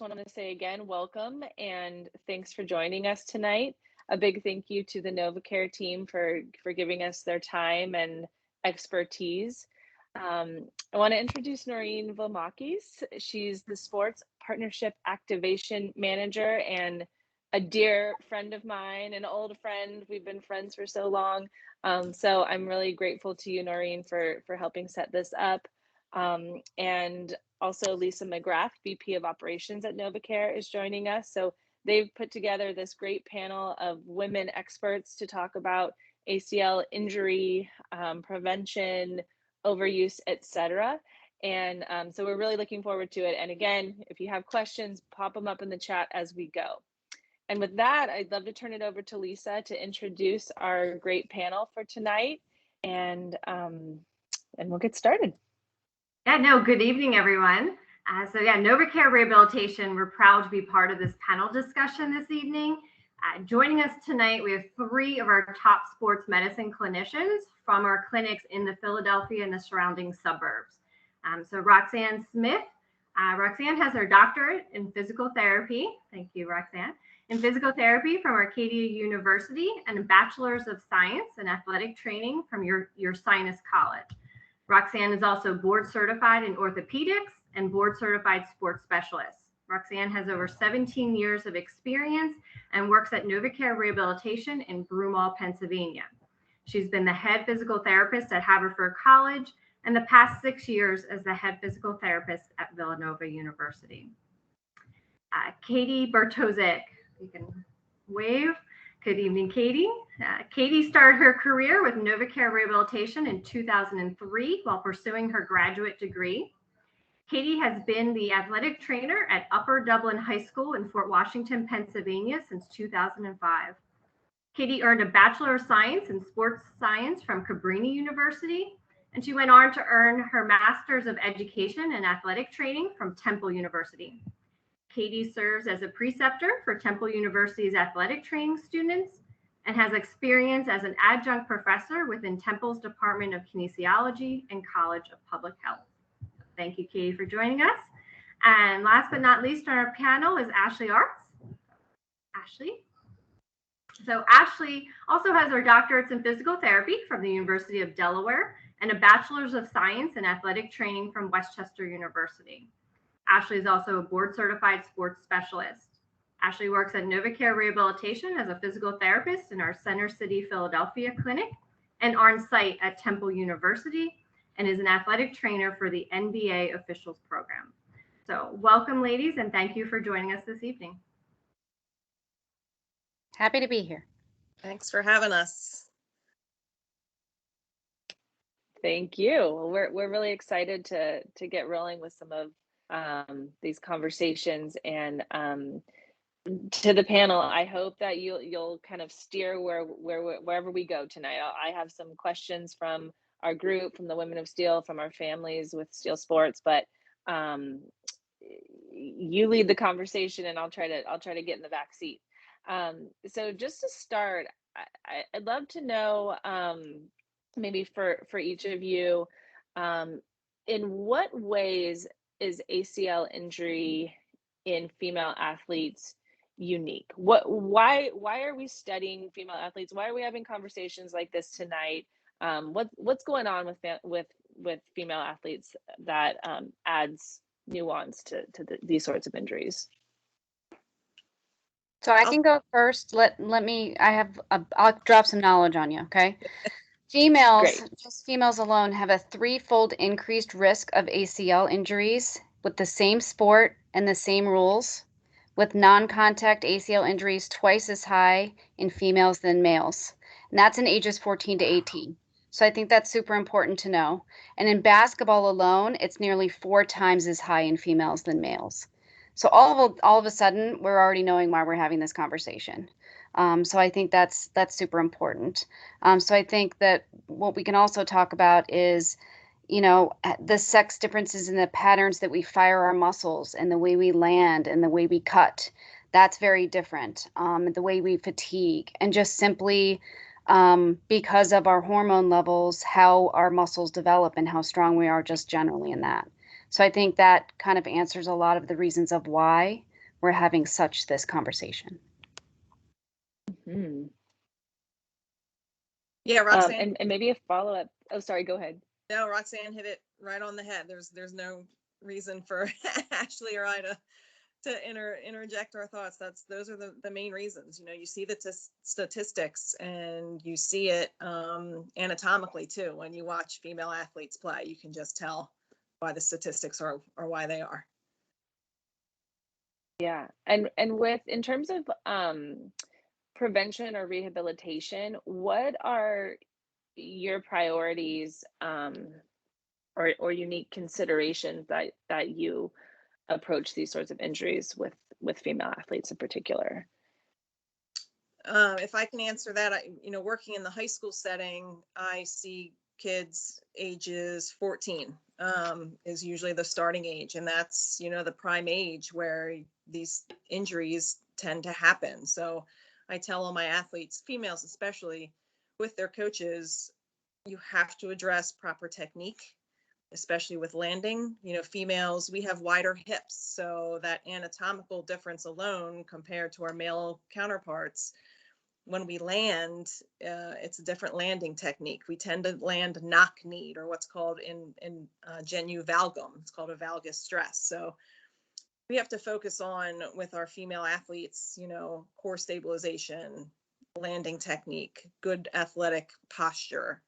want to say again, welcome and thanks for joining us tonight. A big thank you to the NovaCare team for giving us their time and expertise. I want to introduce Noreen Vilmakis. She's the Sports Partnership Activation Manager and a dear friend of mine, an old friend. We've been friends for so long. So I'm really grateful to you, Noreen, for helping set this up. And also Lisa McGrath, VP of Operations at NovaCare, is joining us. So they've put together this great panel of women experts to talk about ACL injury, prevention, overuse, etc. And so we're really looking forward to it. And again, if you have questions, pop them up in the chat as we go. And with that, I'd love to turn it over to Lisa to introduce our great panel for tonight, and we'll get started. Good evening, everyone. NovaCare Rehabilitation, we're proud to be part of this panel discussion this evening. Joining us tonight, we have 3 of our top sports medicine clinicians from our clinics in the Philadelphia and the surrounding suburbs. Roxanne Smith. Roxanne has her doctorate in physical therapy. Thank you, Roxanne. In physical therapy from Arcadia University and a bachelor's of science in athletic training from your Sinus College. Roxanne is also board certified in orthopedics and board certified sports specialist. Roxanne has over 17 years of experience and works at NovaCare Rehabilitation in Broomall, Pennsylvania. She's been the head physical therapist at Haverford College and the past 6 years as the head physical therapist at Villanova University. Katie Bartosik, you can wave. Good evening, Katie. Katie started her career with NovaCare Rehabilitation in 2003 while pursuing her graduate degree. Katie has been the athletic trainer at Upper Dublin High School in Fort Washington, Pennsylvania since 2005. Katie earned a Bachelor of Science in Sports Science from Cabrini University, and she went on to earn her Master's of Education in Athletic Training from Temple University. Katie serves as a preceptor for Temple University's athletic training students and has experience as an adjunct professor within Temple's Department of Kinesiology and College of Public Health. Thank you, Katie, for joining us. And last but not least on our panel is Ashley Arts. Ashley. So Ashley also has her doctorates in physical therapy from the University of Delaware and a bachelor's of science in athletic training from Westchester University. Ashley is also a board certified sports specialist. Ashley works at NovaCare Rehabilitation as a physical therapist in our Center City, Philadelphia clinic and on site at Temple University, and is an athletic trainer for the NBA officials program. So welcome, ladies, and thank you for joining us this evening. Happy to be here. Thanks for having us. Thank you. We're really excited to get rolling with some of these conversations, and to the panel, I hope that you'll kind of steer wherever we go tonight. I have some questions from our group, from the Women of Steel, from our families with Steel Sports, but you lead the conversation, and I'll try to get in the back seat. So just to start, I'd love to know, maybe for each of you, in what ways is ACL injury in female athletes unique? Why are we studying female athletes? Why are we having conversations like this tonight? What's going on with female athletes that adds nuance to these sorts of injuries? So I can go first. I'll drop some knowledge on you, okay? Females, just females alone, have a 3-fold increased risk of ACL injuries with the same sport and the same rules, with non-contact ACL injuries twice as high in females than males. And that's in ages 14 to 18. So I think that's super important to know. And in basketball alone, it's nearly 4 times as high in females than males. So all of a sudden, we're already knowing why we're having this conversation. So I think that's super important. So I think that what we can also talk about is, the sex differences in the patterns that we fire our muscles and the way we land and the way we cut. That's very different. The way we fatigue, and just simply because of our hormone levels, how our muscles develop and how strong we are just generally in that. So I think that kind of answers a lot of the reasons of why. we're having this conversation. Hmm. Yeah, Roxanne. And maybe a follow-up. Oh, sorry, go ahead. No, Roxanne hit it right on the head. There's no reason for Ashley or I to interject our thoughts. Those are the main reasons. You see the statistics, and you see it anatomically too. When you watch female athletes play, you can just tell why the statistics are why they are. Yeah, and with in terms of prevention or rehabilitation, what are your priorities or unique considerations that you approach these sorts of injuries with female athletes in particular? If I can answer that, working in the high school setting, I see kids ages 14 is usually the starting age, and that's the prime age where these injuries tend to happen. So I tell all my athletes, females especially, with their coaches, you have to address proper technique, especially with landing. Females, we have wider hips, so that anatomical difference alone compared to our male counterparts, when we land, it's a different landing technique. We tend to land knock-kneed, or what's called in genu valgum. It's called a valgus stress. So we have to focus on, with our female athletes, core stabilization, landing technique, good athletic posture,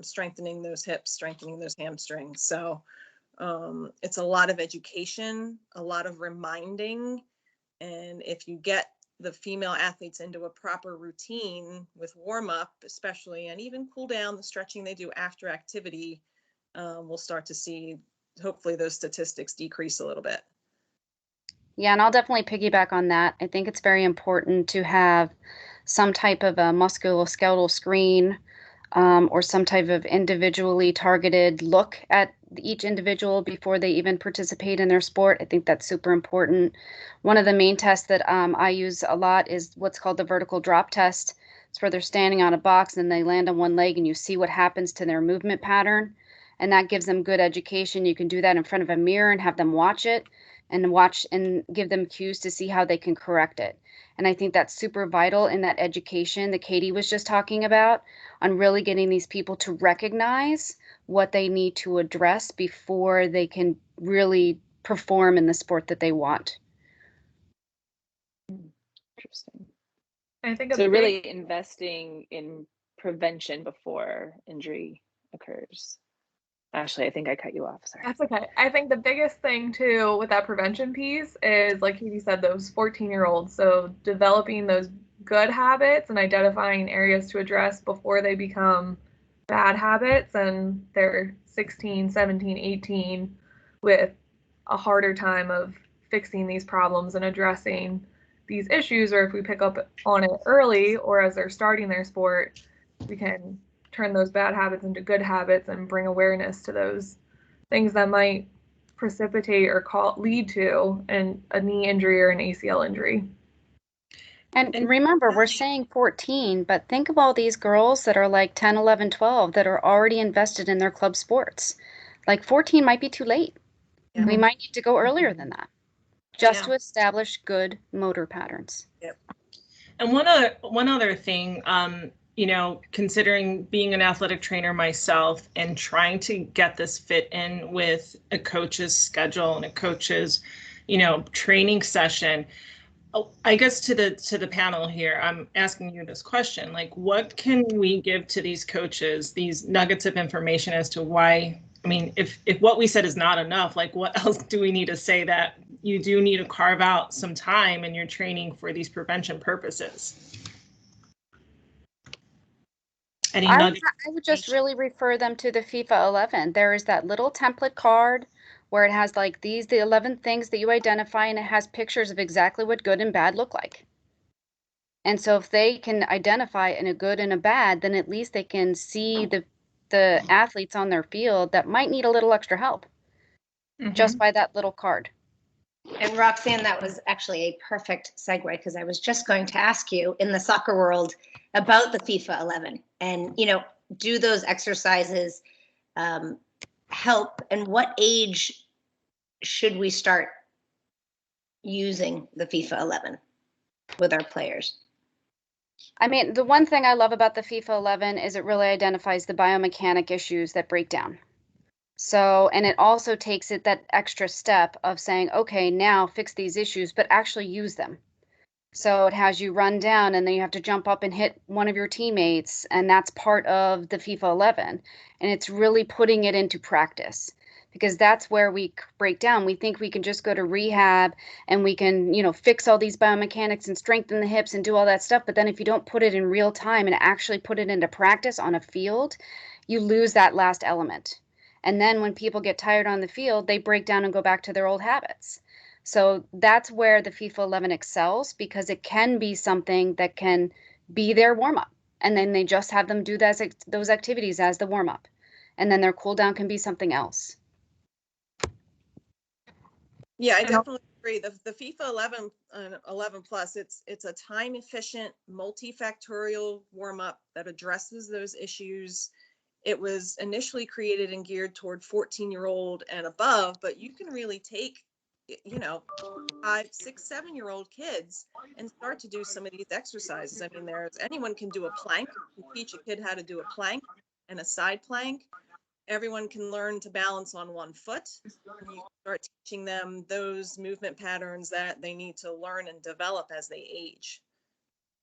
strengthening those hips, strengthening those hamstrings. So it's a lot of education, a lot of reminding. And if you get the female athletes into a proper routine with warm up, especially, and even cool down, the stretching they do after activity, we'll start to see, hopefully, those statistics decrease a little bit. Yeah, and I'll definitely piggyback on that. I think it's very important to have some type of a musculoskeletal screen, or some type of individually targeted look at each individual before they even participate in their sport. I think that's super important. One of the main tests that I use a lot is what's called the vertical drop test. It's where they're standing on a box and they land on one leg, and you see what happens to their movement pattern. And that gives them good education. You can do that in front of a mirror and have them watch it and give them cues to see how they can correct it. And I think that's super vital in that education that Katie was just talking about, on really getting these people to recognize what they need to address before they can really perform in the sport that they want. Interesting. I think so really investing in prevention before injury occurs. Ashley, I think I cut you off. Sorry. That's okay. I think the biggest thing too with that prevention piece is, like Katie said, those 14-year-olds. So developing those good habits and identifying areas to address before they become bad habits and they're 16, 17, 18 with a harder time of fixing these problems and addressing these issues. Or if we pick up on it early or as they're starting their sport, we can turn those bad habits into good habits and bring awareness to those things that might precipitate or lead to a knee injury or an ACL injury. And remember, we're saying 14, but think of all these girls that are like 10, 11, 12 that are already invested in their club sports. Like 14 might be too late. Yeah. We might need to go earlier than that, just to establish good motor patterns. Yep. And one other thing, considering being an athletic trainer myself and trying to get this fit in with a coach's schedule and a coach's, training session. I guess to the panel here, I'm asking you this question, like, what can we give to these coaches, these nuggets of information as to why, if what we said is not enough, like, what else do we need to say that you do need to carve out some time in your training for these prevention purposes? I would just really refer them to the FIFA 11. There is that little template card where it has like the 11 things that you identify, and it has pictures of exactly what good and bad look like. And so if they can identify in a good and a bad, then at least they can see the athletes on their field that might need a little extra help just by that little card. And Roxanne, that was actually a perfect segue, because I was just going to ask you, in the soccer world, about the FIFA 11, and do those exercises help, and what age should we start using the FIFA 11 with our players? I mean, the one thing I love about the FIFA 11 is it really identifies the biomechanic issues that break down. So, and it also takes it that extra step of saying, okay, now fix these issues, but actually use them. So it has you run down and then you have to jump up and hit one of your teammates, and that's part of the FIFA 11. And it's really putting it into practice, because that's where we break down. We think we can just go to rehab and we can, fix all these biomechanics and strengthen the hips and do all that stuff. But then if you don't put it in real time and actually put it into practice on a field, you lose that last element. And then when people get tired on the field, they break down and go back to their old habits. So that's where the FIFA 11 excels, because it can be something that can be their warm-up. And then they just have them do those activities as the warm-up. And then their cool down can be something else. Yeah, I definitely agree. The FIFA 11 and 11 plus, it's a time efficient, multifactorial warm up that addresses those issues. It was initially created and geared toward 14-year-old and above, but you can really take, 5, 6, 7-year-old kids and start to do some of these exercises. I mean, anyone can do a plank. You can teach a kid how to do a plank and a side plank. Everyone can learn to balance on one foot. And you start teaching them those movement patterns that they need to learn and develop as they age.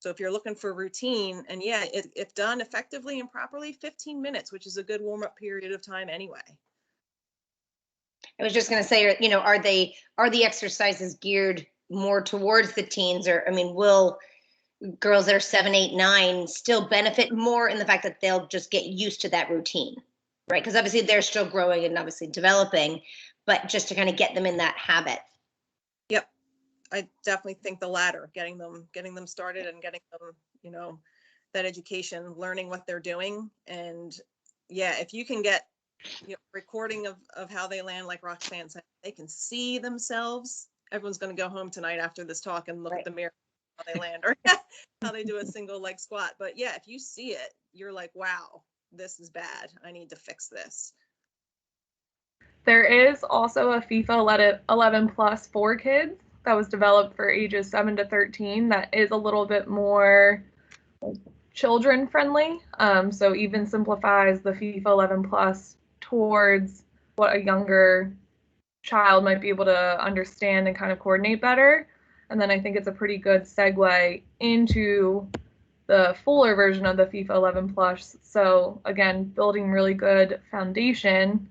So if you're looking for routine, and if done effectively and properly, 15 minutes, which is a good warm-up period of time anyway. I was just going to say, are the exercises geared more towards the teens, or, I mean, will girls that are 7, 8, 9 still benefit more in the fact that they'll just get used to that routine, right? Because obviously they're still growing and obviously developing, but just to kind of get them in that habit. Yep. I definitely think the latter, getting them started and getting them, that education, learning what they're doing. And if you can get, recording of how they land, like Roxanne said, they can see themselves. Everyone's going to go home tonight after this talk and look at the mirror, how they land or how they do a single leg squat. But if you see it, you're like, wow, this is bad. I need to fix this. There is also a FIFA 11 plus for kids that was developed for ages 7 to 13 that is a little bit more children friendly. So even simplifies the FIFA 11 plus towards what a younger child might be able to understand and kind of coordinate better. And then I think it's a pretty good segue into the fuller version of the FIFA 11 plus. So again, building really good foundation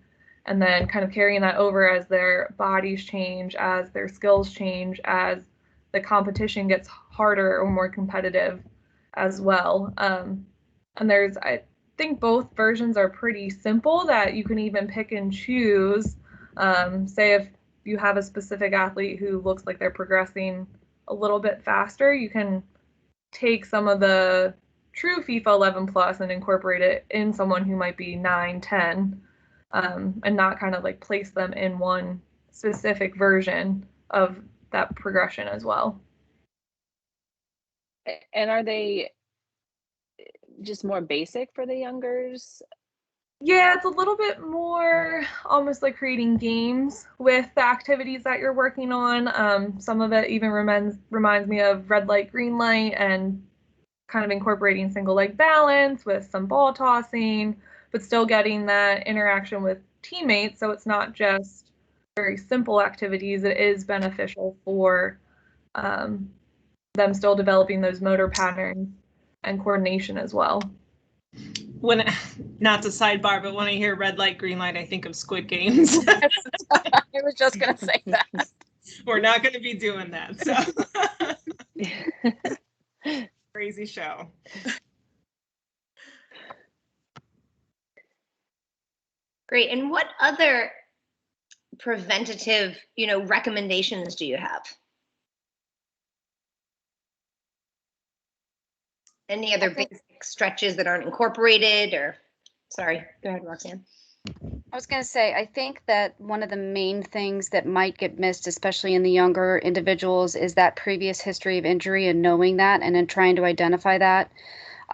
and then kind of carrying that over as their bodies change, as their skills change, as the competition gets harder or more competitive as well. And I think both versions are pretty simple, that you can even pick and choose. Say if you have a specific athlete who looks like they're progressing a little bit faster, you can take some of the true FIFA 11 plus and incorporate it in someone who might be 9, 10, and not kind of like place them in one specific version of that progression as well. And are they just more basic for the youngers? Yeah, it's a little bit more almost like creating games with the activities that you're working on. Some of it even reminds me of red light, green light, and kind of incorporating single leg balance with some ball tossing, but still getting that interaction with teammates. So it's not just very simple activities. It is beneficial for them still developing those motor patterns and coordination as well. Not to sidebar, but when I hear red light, green light, I think of Squid Games. I was just going to say that. We're not going to be doing that. So crazy show. Great. And what other preventative, recommendations do you have? Any other basic stretches that aren't incorporated, or sorry, go ahead, Roxanne. I was going to say, I think that one of the main things that might get missed, especially in the younger individuals, is that previous history of injury and knowing that and then trying to identify that.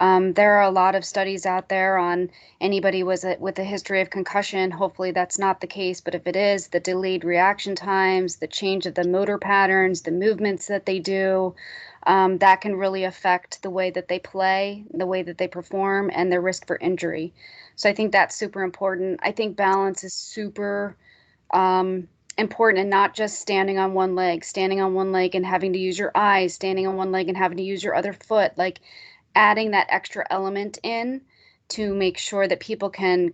There are a lot of studies out there on anybody with a history of concussion. Hopefully that's not the case, but if it is, the delayed reaction times, the change of the motor patterns, the movements that they do, that can really affect the way that they play, the way that they perform, and their risk for injury. So I think that's super important. I think balance is super important, and not just standing on one leg and having to use your eyes, standing on one leg and having to use your other foot, like adding that extra element in to make sure that people can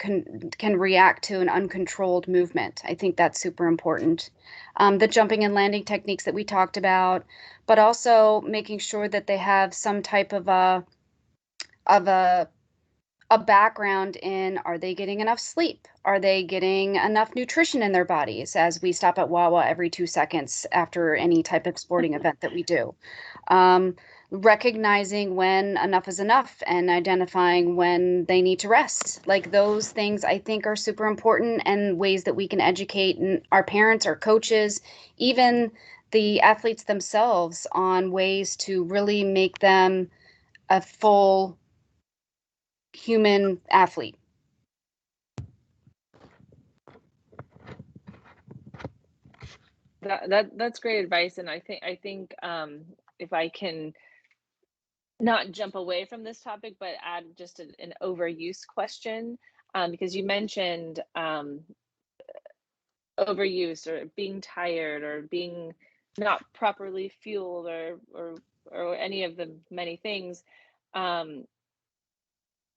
react to an uncontrolled movement. I think that's super important. The jumping and landing techniques that we talked about, but also making sure that they have some type of a background in, are they getting enough sleep? Are they getting enough nutrition in their bodies, as we stop at Wawa every 2 seconds after any type of sporting event that we do. Recognizing when enough is enough and identifying when they need to rest. Like, those things I think are super important, and ways that we can educate our parents, our coaches, even the athletes themselves, on ways to really make them a full human athlete. That's great advice, and I think if I can not jump away from this topic, but add just an overuse question, because you mentioned overuse, or being tired, or being not properly fueled, or any of the many things. Um,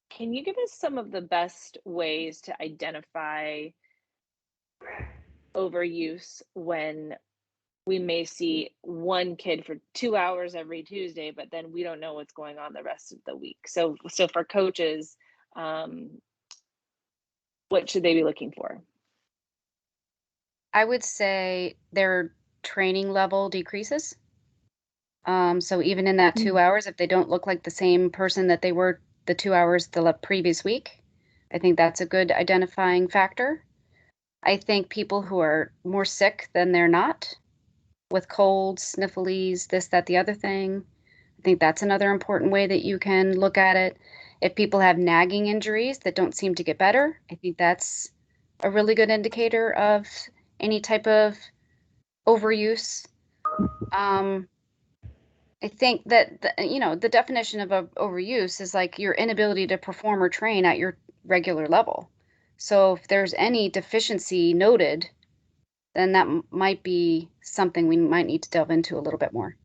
can you give us some of the best ways to identify overuse when we may see one kid for 2 hours every Tuesday, but then we don't know what's going on the rest of the week? So for coaches, what should they be looking for? I would say their training level decreases. So even in that 2 hours, if they don't look like the same person that they were the 2 hours the previous week, I think that's a good identifying factor. I think people who are more sick than they're not, with colds, sniffles, this, that, the other thing, I think that's another important way that you can look at it. If people have nagging injuries that don't seem to get better, I think that's a really good indicator of any type of overuse. I think that the definition of overuse is like your inability to perform or train at your regular level. So if there's any deficiency noted, then that might be something we might need to delve into a little bit more.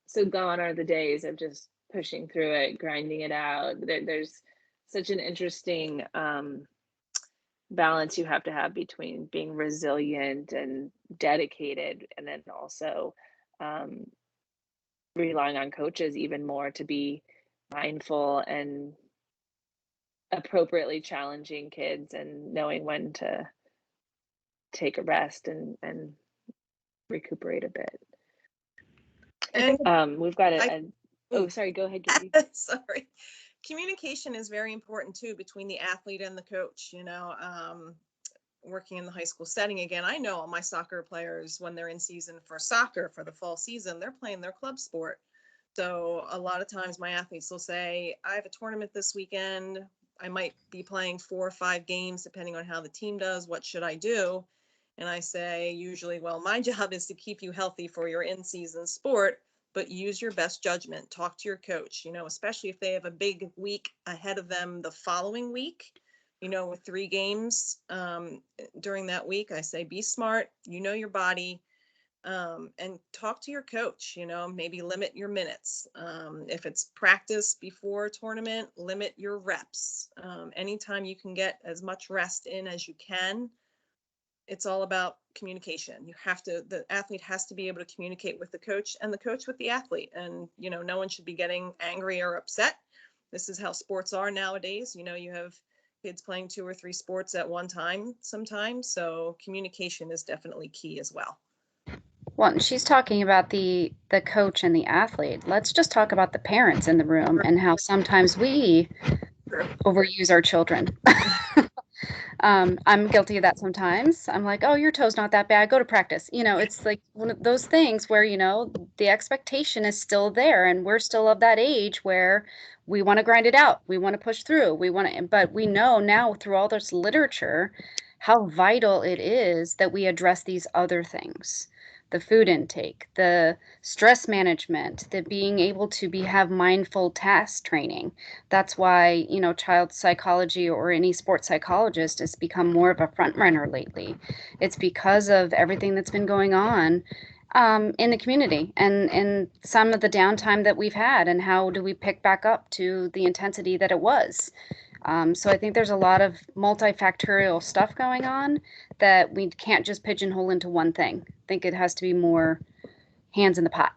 So gone are the days of just pushing through it, grinding it out. There's such an interesting balance you have to have between being resilient and dedicated, and then also relying on coaches even more to be mindful and appropriately challenging kids, and knowing when to take a rest and recuperate a bit. And We've got oh, sorry, go ahead, Gabby. sorry. Communication is very important too, between the athlete and the coach. Working in the high school setting again, I know all my soccer players, when they're in season for soccer for the fall season, they're playing their club sport. So a lot of times my athletes will say, I have a tournament this weekend. I might be playing 4 or 5 games, depending on how the team does. What should I do? And I say, usually, well, my job is to keep you healthy for your in-season sport, but use your best judgment. Talk to your coach, especially if they have a big week ahead of them the following week, with 3 games during that week. I say, be smart, your body, and talk to your coach, maybe limit your minutes. If it's practice before a tournament, limit your reps. Anytime you can get as much rest in as you can. It's all about communication. The athlete has to be able to communicate with the coach, and the coach with the athlete. And, no one should be getting angry or upset. This is how sports are nowadays. You have kids playing 2 or 3 sports at one time sometimes. So communication is definitely key as well. Well, and she's talking about the coach and the athlete. Let's just talk about the parents in the room and how sometimes we overuse our children. I'm guilty of that sometimes. I'm like, oh, your toe's not that bad. Go to practice. It's like one of those things where, the expectation is still there, and we're still of that age where we want to grind it out. We want to push through. But we know now through all this literature how vital it is that we address these other things. The food intake, the stress management, the being able to have mindful task training. That's why, child psychology or any sports psychologist has become more of a front runner lately. It's because of everything that's been going on in the community and some of the downtime that we've had, and how do we pick back up to the intensity that it was. So I think there's a lot of multifactorial stuff going on that we can't just pigeonhole into one thing. I think it has to be more hands in the pot.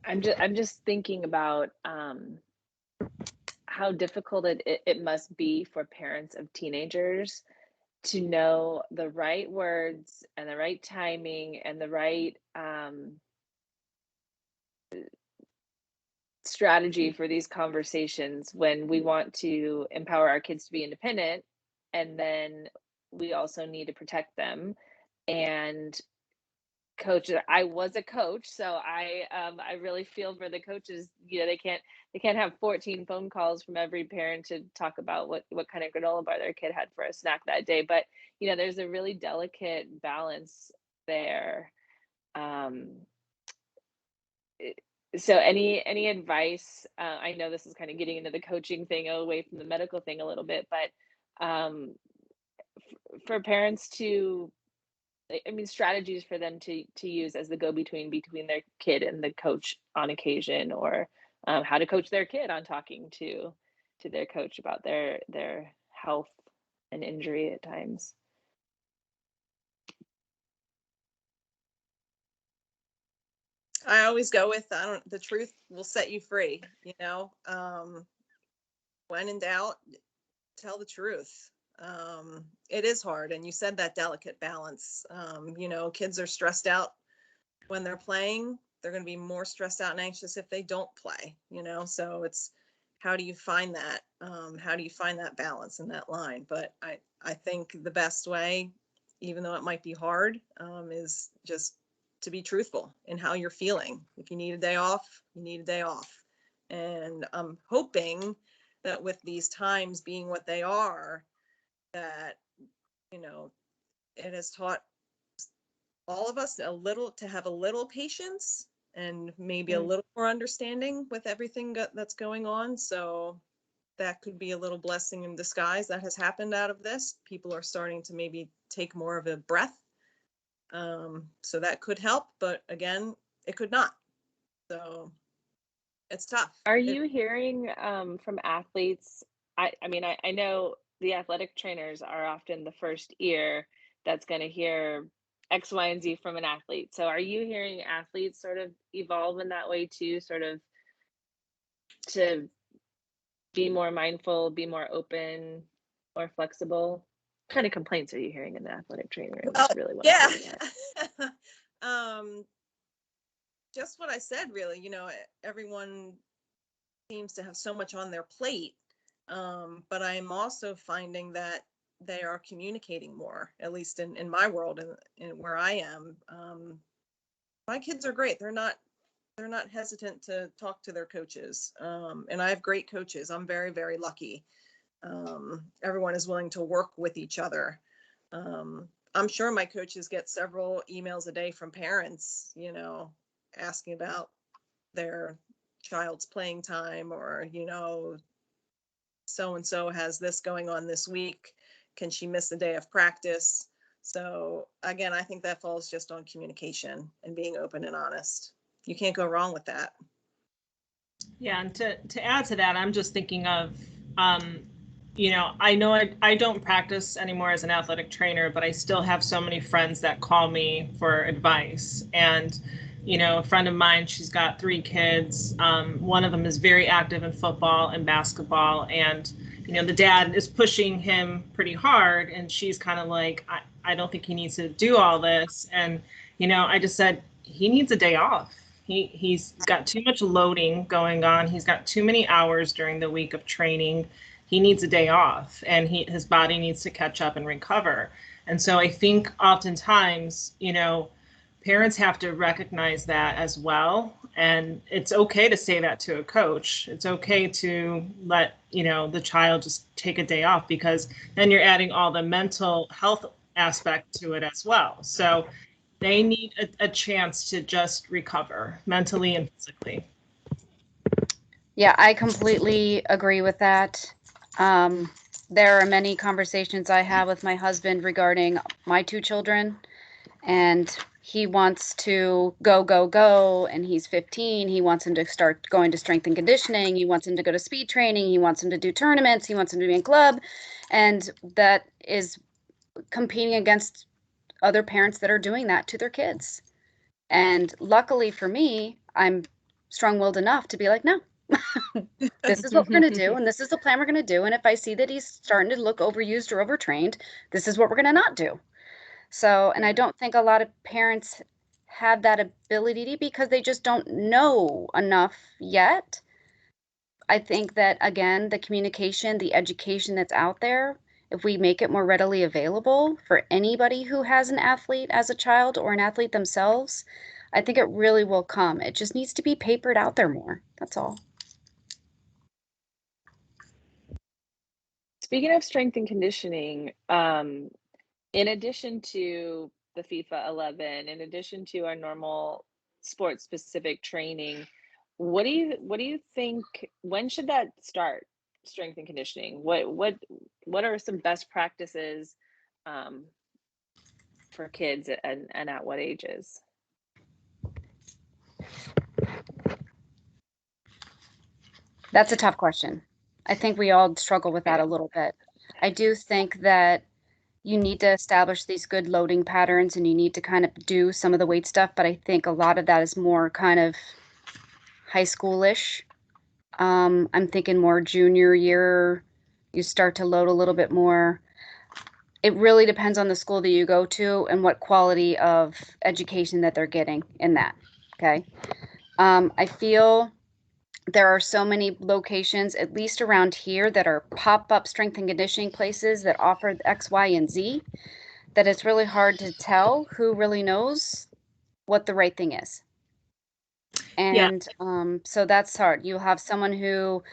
I'm just thinking about how difficult it must be for parents of teenagers to know the right words and the right timing and the right strategy for these conversations when we want to empower our kids to be independent, and then we also need to protect them. And I was a coach, so I really feel for the coaches. They can't have 14 phone calls from every parent to talk about what kind of granola bar their kid had for a snack that day. But there's a really delicate balance there. So any advice? I know this is kind of getting into the coaching thing away from the medical thing a little bit, but for parents to, I mean, strategies for them to use as the go-between between their kid and the coach on occasion, or how to coach their kid on talking to their coach about their health and injury at times. I always go with, the truth will set you free, when in doubt, tell the truth. It is hard. And you said that delicate balance. Kids are stressed out when they're playing. They're going to be more stressed out and anxious if they don't play, so it's, how do you find that? How do you find that balance and that line? But I think the best way, even though it might be hard, is just to be truthful in how you're feeling. If you need a day off, you need a day off. And I'm hoping that with these times being what they are, that, it has taught all of us to have a little patience and maybe a little more understanding with everything that's going on. So that could be a little blessing in disguise that has happened out of this. People are starting to maybe take more of a breath. So that could help, but again, it could not. So it's tough. Are you hearing from athletes? I mean, I know the athletic trainers are often the first ear that's going to hear X, Y, and Z from an athlete. So are you hearing athletes sort of evolve in that way too, sort of to be more mindful, be more open, more flexible? What kind of complaints are you hearing in the athletic training room is really what I'm getting at. Just what I said, really, everyone seems to have so much on their plate. But I'm also finding that they are communicating more, at least in my world and where I am. My kids are great. They're not hesitant to talk to their coaches. And I have great coaches. I'm very, very lucky. Everyone is willing to work with each other. I'm sure my coaches get several emails a day from parents, asking about their child's playing time, or, so and so has this going on this week. Can she miss a day of practice? So again, I think that falls just on communication and being open and honest. You can't go wrong with that. Yeah, and to add to that, I'm just thinking of, I know I don't practice anymore as an athletic trainer, but I still have so many friends that call me for advice. And, a friend of mine, she's got 3 kids. One of them is very active in football and basketball. And, the dad is pushing him pretty hard. And she's kind of like, I don't think he needs to do all this. And, I just said, he needs a day off. He's got too much loading going on. He's got too many hours during the week of training. He needs a day off, and his body needs to catch up and recover. And so I think oftentimes, parents have to recognize that as well. And it's okay to say that to a coach. It's okay to let, the child just take a day off, because then you're adding all the mental health aspect to it as well. So they need a chance to just recover mentally and physically. Yeah, I completely agree with that. There are many conversations I have with my husband regarding my 2 children, and he wants to go, and he's 15. He wants him to start going to strength and conditioning. He wants him to go to speed training. He wants him to do tournaments. He wants him to be in club. And that is competing against other parents that are doing that to their kids. And luckily for me, I'm strong-willed enough to be like, no, this is what we're going to do, and this is the plan we're going to do. And if I see that he's starting to look overused or overtrained, this is what we're going to not do. So, and I don't think a lot of parents have that ability because they just don't know enough yet. I think that, again, the communication, the education that's out there, if we make it more readily available for anybody who has an athlete as a child or an athlete themselves, I think it really will come. It just needs to be papered out there more. That's all. Speaking of strength and conditioning, in addition to the FIFA 11, in addition to our normal sports specific training, what do you think, when should that start, strength and conditioning? What are some best practices for kids, and at what ages? That's a tough question. I think we all struggle with that a little bit. I do think that you need to establish these good loading patterns, and you need to kind of do some of the weight stuff, but I think a lot of that is more kind of high schoolish. I'm thinking more junior year, you start to load a little bit more. It really depends on the school that you go to and what quality of education that they're getting in that. Okay. I feel there are so many locations, at least around here, that are pop-up strength and conditioning places that offer X, Y, and Z, that it's really hard to tell who really knows what the right thing is. And so that's hard. You'll have someone who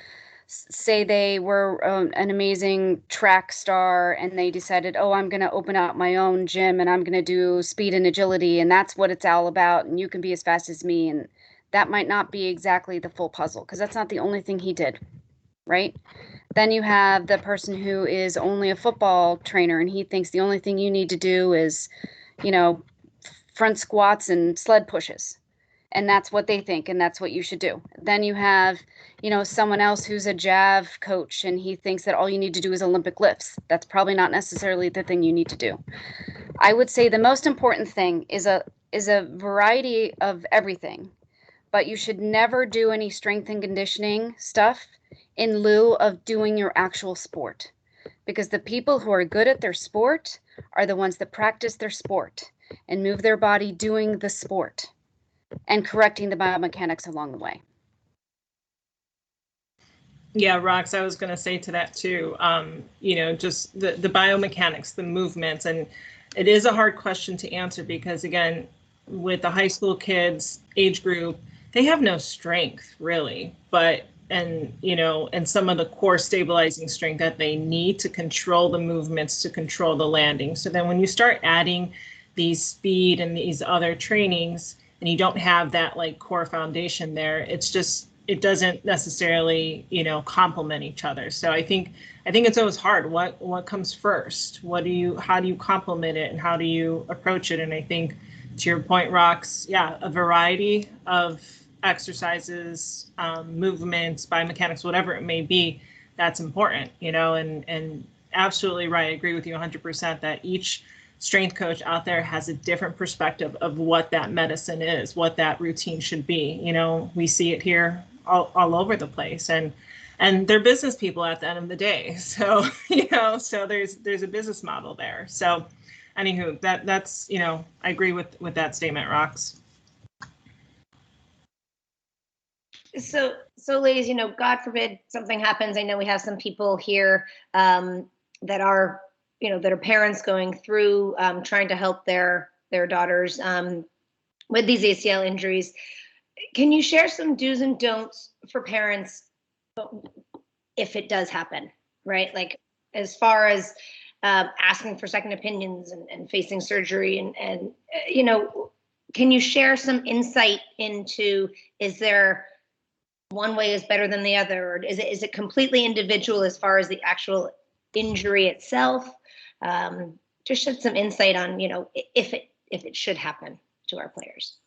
say they were an amazing track star, and they decided, oh, I'm going to open up my own gym and I'm going to do speed and agility, and that's what it's all about, and you can be as fast as me. And that might not be exactly the full puzzle, because that's not the only thing he did, right? Then you have the person who is only a football trainer, and he thinks the only thing you need to do is, front squats and sled pushes. And that's what they think, and that's what you should do. Then you have, someone else who's a JAV coach, and he thinks that all you need to do is Olympic lifts. That's probably not necessarily the thing you need to do. I would say the most important thing is a variety of everything, but you should never do any strength and conditioning stuff in lieu of doing your actual sport, because the people who are good at their sport are the ones that practice their sport and move their body doing the sport and correcting the biomechanics along the way. Yeah, Rox, I was going to say to that too, just the biomechanics, the movements, and it is a hard question to answer because, again, with the high school kids age group, they have no strength really, and some of the core stabilizing strength that they need to control the movements, to control the landing. So then when you start adding these speed and these other trainings, and you don't have that core foundation there, it doesn't necessarily, complement each other. So I think it's always hard. What comes first? How do you complement it, and how do you approach it? And I think, to your point, Rox, a variety of exercises, movements, biomechanics, whatever it may be, that's important, and absolutely right. I agree with you 100% that each strength coach out there has a different perspective of what that medicine is, what that routine should be. We see it here all over the place, and they're business people at the end of the day. So, so there's a business model there. So anywho, that's, I agree with that statement, Rox. So ladies, God forbid something happens. I know we have some people here that are, that are parents going through trying to help their daughters with these ACL injuries. Can you share some do's and don'ts for parents if it does happen, right? Like as far as asking for second opinions and facing surgery and can you share some insight into, is there one way is better than the other, or is it completely individual as far as the actual injury itself? Just shed some insight on, if it should happen to our players.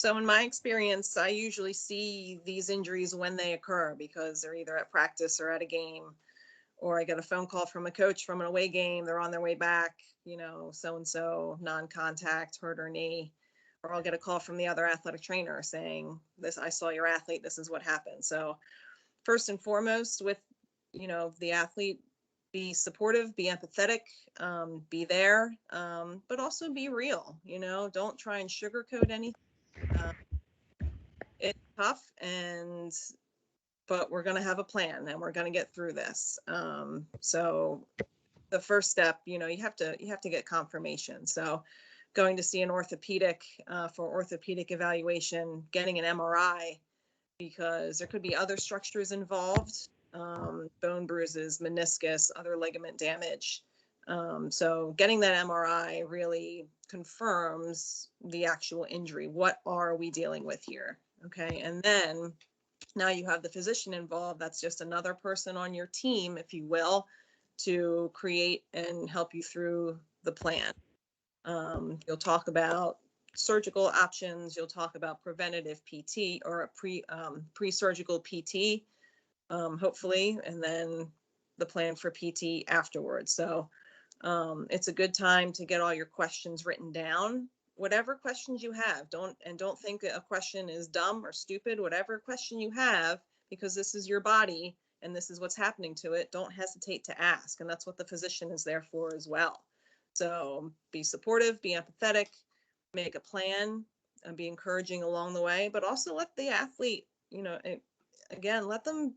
So in my experience, I usually see these injuries when they occur because they're either at practice or at a game, or I get a phone call from a coach from an away game. They're on their way back, so-and-so non-contact, hurt her knee, or I'll get a call from the other athletic trainer saying, I saw your athlete, this is what happened. So first and foremost with, the athlete, be supportive, be empathetic, be there, but also be real, don't try and sugarcoat anything. It's tough, but we're going to have a plan and we're going to get through this. So the first step, you have to get confirmation. So going to see an orthopedic for orthopedic evaluation, getting an MRI, because there could be other structures involved, bone bruises, meniscus, other ligament damage. So getting that MRI really confirms the actual injury. What are we dealing with here? Okay. And then now you have the physician involved. That's just another person on your team, if you will, to create and help you through the plan. You'll talk about surgical options. You'll talk about preventative PT or a pre-surgical PT, hopefully, and then the plan for PT afterwards. So it's a good time to get all your questions written down. Whatever questions you have, don't think a question is dumb or stupid. Whatever question you have, because this is your body and this is what's happening to it, don't hesitate to ask. And that's what the physician is there for as well. So be supportive, be empathetic, make a plan, and be encouraging along the way, but also let the athlete, again, let them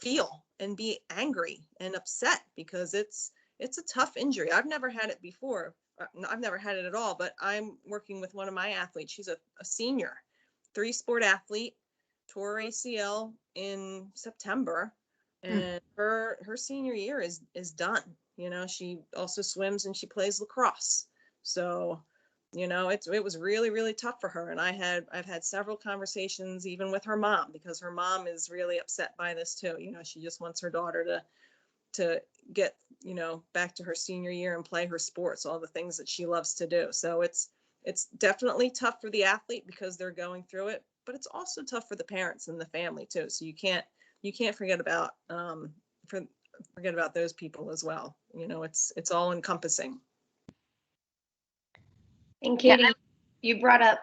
feel and be angry and upset, because it's a tough injury. I've never had it before. I've never had it at all, but I'm working with one of my athletes. She's a senior, 3-sport athlete, tore ACL in September, and her senior year is done. She also swims and she plays lacrosse. So, it was really, really tough for her. And I've had several conversations even with her mom, because her mom is really upset by this too. She just wants her daughter to get, back to her senior year and play her sports, all the things that she loves to do. So it's definitely tough for the athlete because they're going through it, but it's also tough for the parents and the family too. So you can't forget about forget about those people as well. It's all encompassing. And Katie, you brought up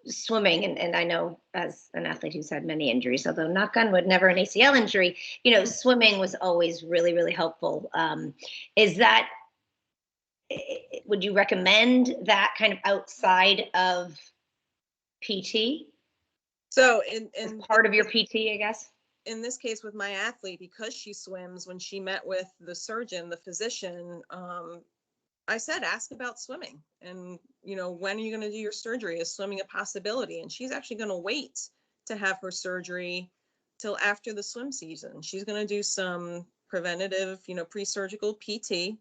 swimming, and I know as an athlete who's had many injuries, although knock on wood, never an ACL injury, swimming was always really, really helpful. Would you recommend that kind of outside of PT? So as part of your PT, I guess? In this case with my athlete, because she swims, when she met with the surgeon, the physician, I said, ask about swimming, and when are you going to do your surgery? Is swimming a possibility? And she's actually going to wait to have her surgery till after the swim season. She's going to do some preventative, pre-surgical PT,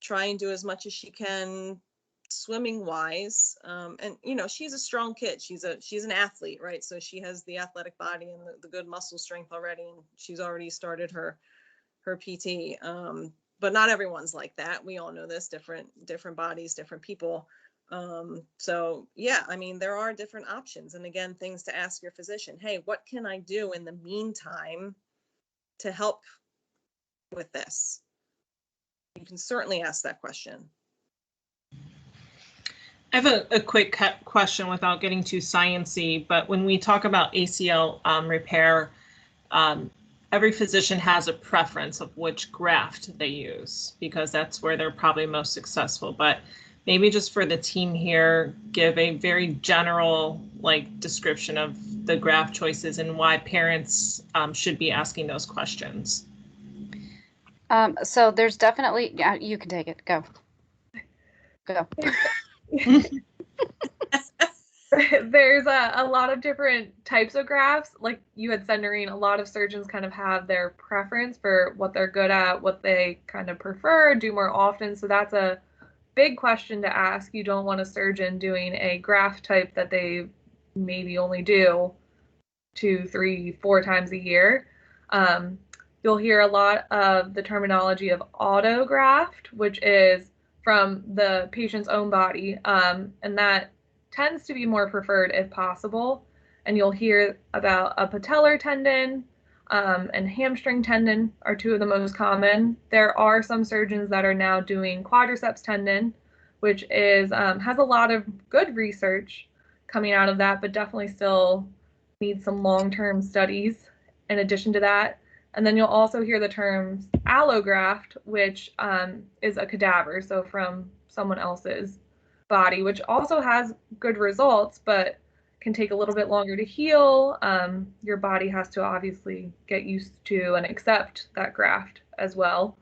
try and do as much as she can swimming wise. And she's a strong kid. She's an athlete, right? So she has the athletic body and the good muscle strength already, and she's already started her PT. But not everyone's like that. We all know this, different bodies, different people. So yeah, there are different options. And again, things to ask your physician. Hey, what can I do in the meantime to help with this? You can certainly ask that question. I have a quick question without getting too sciencey, but when we talk about ACL repair, every physician has a preference of which graft they use because that's where they're probably most successful. But maybe just for the team here, give a very general description of the graft choices and why parents should be asking those questions. So there's definitely, yeah, you can take it. Go. There's a lot of different types of grafts. Like you had said, Noreen, a lot of surgeons kind of have their preference for what they're good at, what they kind of prefer, do more often. So that's a big question to ask. You don't want a surgeon doing a graft type that they maybe only do 2, 3, 4 times a year. You'll hear a lot of the terminology of autograft, which is from the patient's own body, and that tends to be more preferred if possible. And you'll hear about a patellar tendon and hamstring tendon are 2 of the most common. There are some surgeons that are now doing quadriceps tendon, which is has a lot of good research coming out of that, but definitely still needs some long-term studies in addition to that. And then you'll also hear the terms allograft, which is a cadaver, so from someone else's body, which also has good results, but can take a little bit longer to heal. Your body has to obviously get used to and accept that graft as well.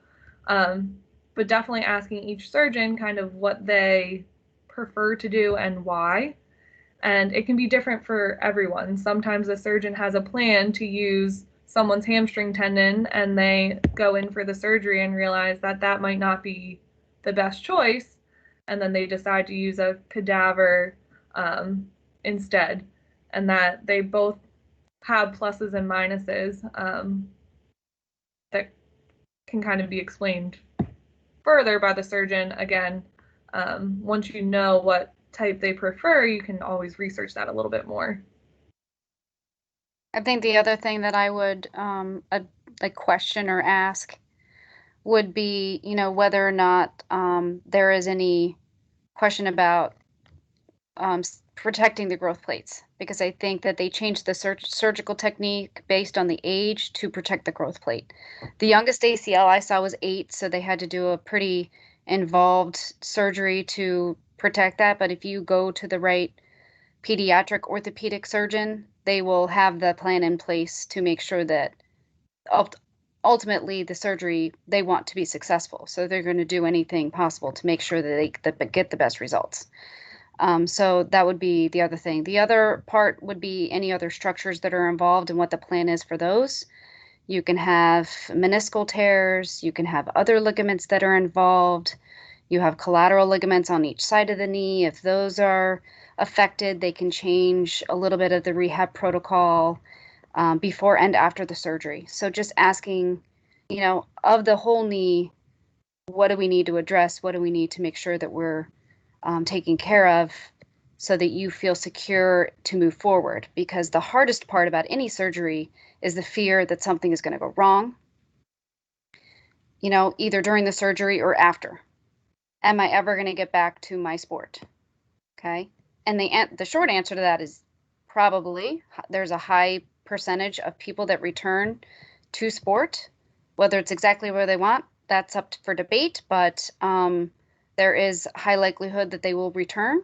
But definitely asking each surgeon kind of what they prefer to do and why. And it can be different for everyone. Sometimes a surgeon has a plan to use someone's hamstring tendon and they go in for the surgery and realize that that might not be the best choice. And then they decide to use a cadaver instead. And that they both have pluses and minuses that can kind of be explained further by the surgeon. Again, once you know what type they prefer, you can always research that a little bit more. I think the other thing that I would question or ask would be, whether or not there is any question about protecting the growth plates, because I think that they changed the surgical technique based on the age to protect the growth plate. The youngest ACL I saw was 8, so they had to do a pretty involved surgery to protect that. But if you go to the right pediatric orthopedic surgeon, they will have the plan in place to make sure that ultimately the surgery, they want to be successful. So they're going to do anything possible to make sure that they get the best results. So that would be the other thing. The other part would be any other structures that are involved and what the plan is for those. You can have meniscal tears, you can have other ligaments that are involved. You have collateral ligaments on each side of the knee. If those are affected, they can change a little bit of the rehab protocol before and after the surgery. So just asking, of the whole knee, what do we need to address? What do we need to make sure that we're taken care of so that you feel secure to move forward? Because the hardest part about any surgery is the fear that something is going to go wrong, either during the surgery or after. Am I ever going to get back to my sport? Okay. And the short answer to that is probably. There's a high percentage of people that return to sport, whether it's exactly where they want, that's up for debate, but there is high likelihood that they will return.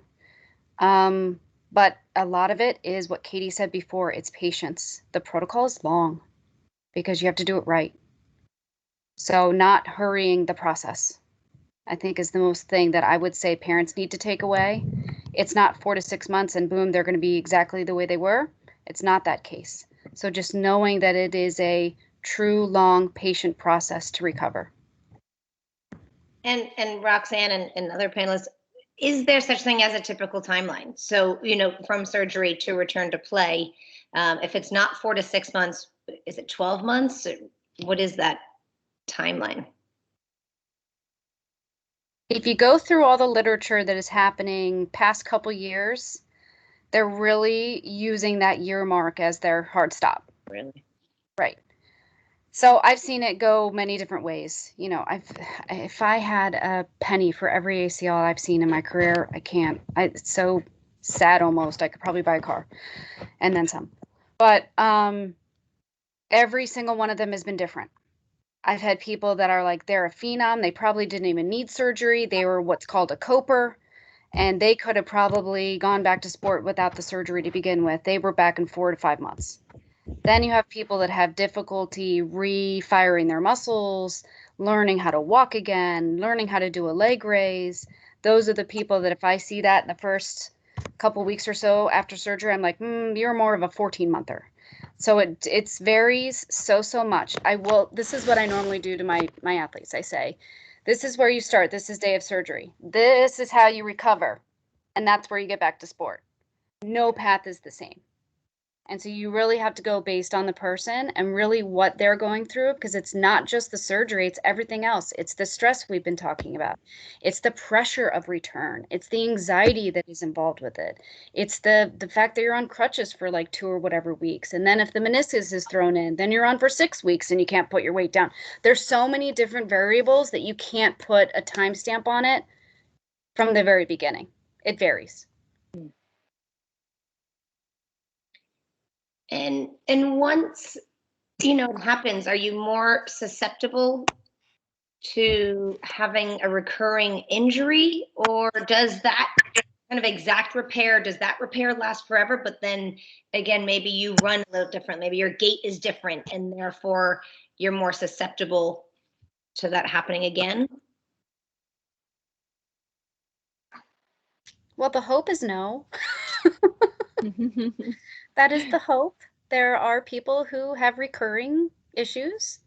But a lot of it is what Katie said before, it's patience. The protocol is long because you have to do it right. So not hurrying the process, I think, is the most thing that I would say parents need to take away. It's not 4 to 6 months and boom, they're going to be exactly the way they were. It's not that case. So just knowing that it is a true, long, patient process to recover. And Roxanne and other panelists, is there such thing as a typical timeline? So, from surgery to return to play, if it's not 4 to 6 months, is it 12 months? What is that timeline? If you go through all the literature that is happening past couple years, they're really using that year mark as their hard stop. Really? Right. So I've seen it go many different ways. If I had a penny for every ACL I've seen in my career, I can't. It's so sad almost. I could probably buy a car and then some. But Every single one of them has been different. I've had people that are like, they're a phenom. They probably didn't even need surgery. They were what's called a coper, and they could have probably gone back to sport without the surgery to begin with. They were back in 4 to 5 months. Then you have people that have difficulty refiring their muscles, learning how to walk again, learning how to do a leg raise. Those are the people that if I see that in the first couple weeks or so after surgery, I'm like, you're more of a 14-monther. So it varies so much. This is what I normally do to my athletes. I say, this is where you start. This is day of surgery. This is how you recover. And that's where you get back to sport. No path is the same. And so you really have to go based on the person and really what they're going through, because it's not just the surgery, it's everything else. It's the stress we've been talking about. It's the pressure of return. It's the anxiety that is involved with it. It's the fact that you're on crutches for like 2 or whatever weeks. And then if the meniscus is thrown in, then you're on for 6 weeks and you can't put your weight down. There's so many different variables that you can't put a timestamp on it from the very beginning. It varies. And once, it happens, are you more susceptible to having a recurring injury, or does that kind of exact repair, does that repair last forever? But then again, maybe you run a little different, maybe your gait is different, and therefore you're more susceptible to that happening again? Well, the hope is no. That is the hope. There are people who have recurring issues.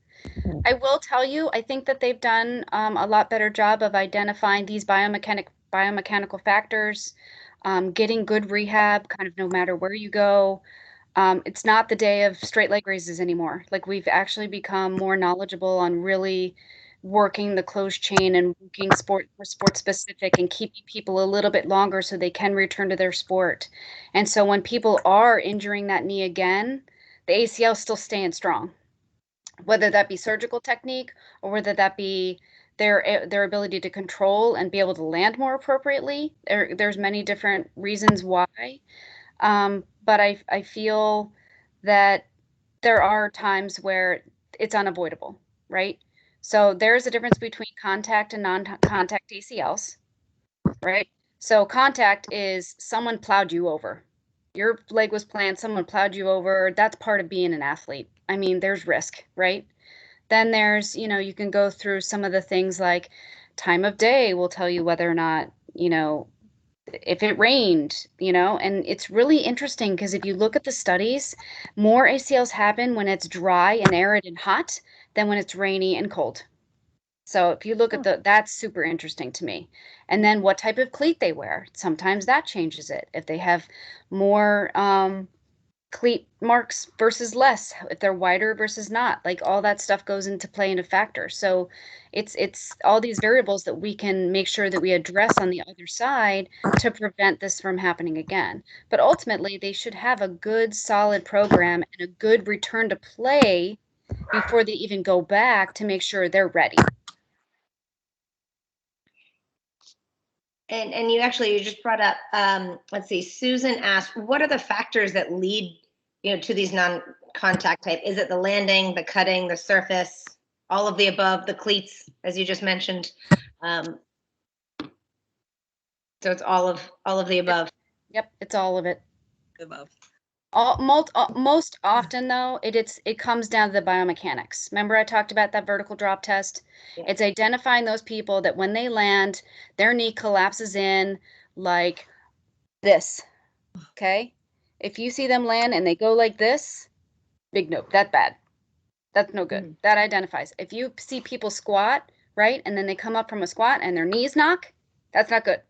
I will tell you, I think that they've done a lot better job of identifying these biomechanical factors, getting good rehab, kind of no matter where you go. It's not the day of straight leg raises anymore. Like we've actually become more knowledgeable on really working the closed chain and working sport specific and keeping people a little bit longer so they can return to their sport. And so when people are injuring that knee again, the ACL is still staying strong, whether that be surgical technique or whether that be their ability to control and be able to land more appropriately. There's many different reasons why. But I feel that there are times where it's unavoidable, right? So there's a difference between contact and non-contact ACLs, right? So contact is someone plowed you over. Your leg was planted, someone plowed you over. That's part of being an athlete. I mean, there's risk, right? Then there's, you can go through some of the things like time of day will tell you whether or not, if it rained, and it's really interesting because if you look at the studies, more ACLs happen when it's dry and arid and hot than when it's rainy and cold. So if you look at that's super interesting to me. And then what type of cleat they wear, sometimes that changes it. If they have more cleat marks versus less, if they're wider versus not, like all that stuff goes into play into factor. So it's all these variables that we can make sure that we address on the other side to prevent this from happening again. But ultimately they should have a good solid program and a good return to play before they even go back to make sure they're ready. And you just brought up, let's see, Susan asked, what are the factors that lead, to these non-contact type? Is it the landing, the cutting, the surface, all of the above, the cleats, as you just mentioned? So it's all of the above. Yep, it's all of it. Above. Most often though, it comes down to the biomechanics. Remember I talked about that vertical drop test? Yeah. It's identifying those people that when they land, their knee collapses in like this. Okay? If you see them land and they go like this, big nope, that's bad. That's no good. That identifies. If you see people squat, right, and then they come up from a squat and their knees knock, that's not good.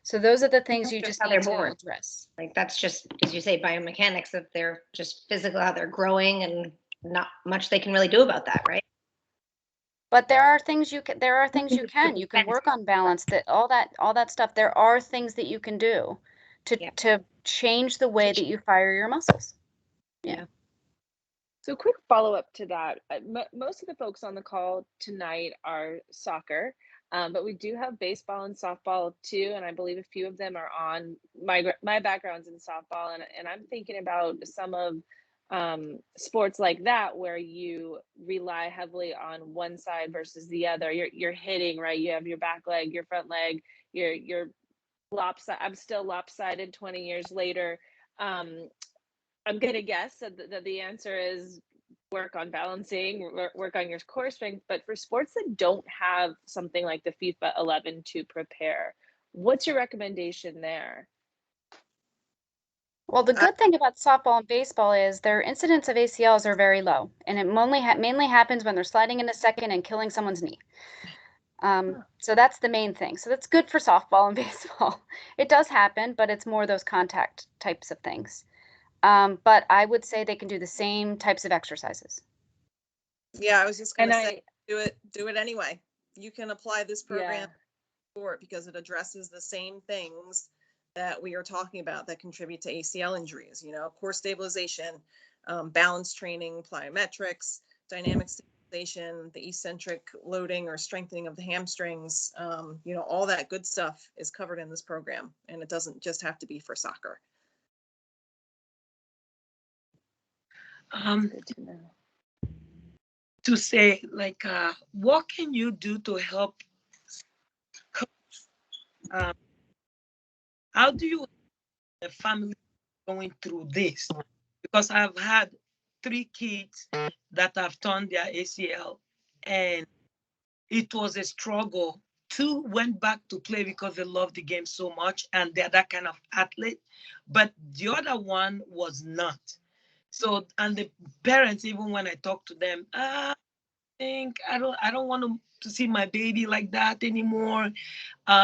So those are the things you just need to address. Like that's just, as you say, biomechanics, that they're just physical, how they're growing, and not much they can really do about that, right? But there are things you can work on balance, that all that stuff. There are things that you can do to change the way that you fire your muscles. Yeah. So quick follow-up to that. Most of the folks on the call tonight are soccer, but we do have baseball and softball too, and I believe a few of them are on. My background's in softball, and I'm thinking about some of sports like that where you rely heavily on one side versus the other. You're hitting, right? You have your back leg, your front leg, you're lopsided. I'm still lopsided 20 years later. I'm gonna guess that the answer is work on balancing, work on your core strength. But for sports that don't have something like the FIFA 11 to prepare, what's your recommendation there? Well, the good thing about softball and baseball is their incidence of ACLs are very low, and it mainly happens when they're sliding into second and killing someone's knee. So that's the main thing. So that's good for softball and baseball. It does happen, but it's more those contact types of things. But I would say they can do the same types of exercises. Yeah, I was just going to say, do it anyway. You can apply this program for it because it addresses the same things that we are talking about that contribute to ACL injuries. You know, core stabilization, balance training, plyometrics, dynamic stabilization, the eccentric loading or strengthening of the hamstrings. You know, all that good stuff is covered in this program, and it doesn't just have to be for soccer. Good to know. To say, like, what can you do to help how do you the family going through this? Because I've had 3 kids that have torn their ACL, and it was a struggle. 2 went back to play because they love the game so much and they're that kind of athlete, but the other one was not. So, and the parents, even when I talk to them, I don't want to see my baby like that anymore.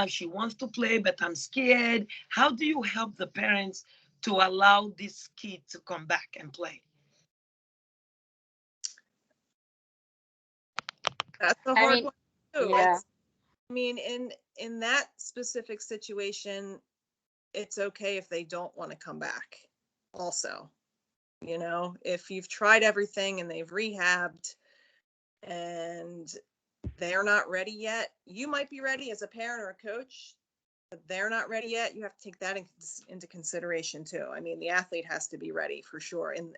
She wants to play, but I'm scared. How do you help the parents to allow this kid to come back and play? That's a hard one too. Yeah. I mean, in that specific situation, it's okay if they don't want to come back. Also, you know, if you've tried everything and they've rehabbed and they're not ready yet, you might be ready as a parent or a coach, but they're not ready yet. You have to take that into consideration too. I mean, the athlete has to be ready for sure, and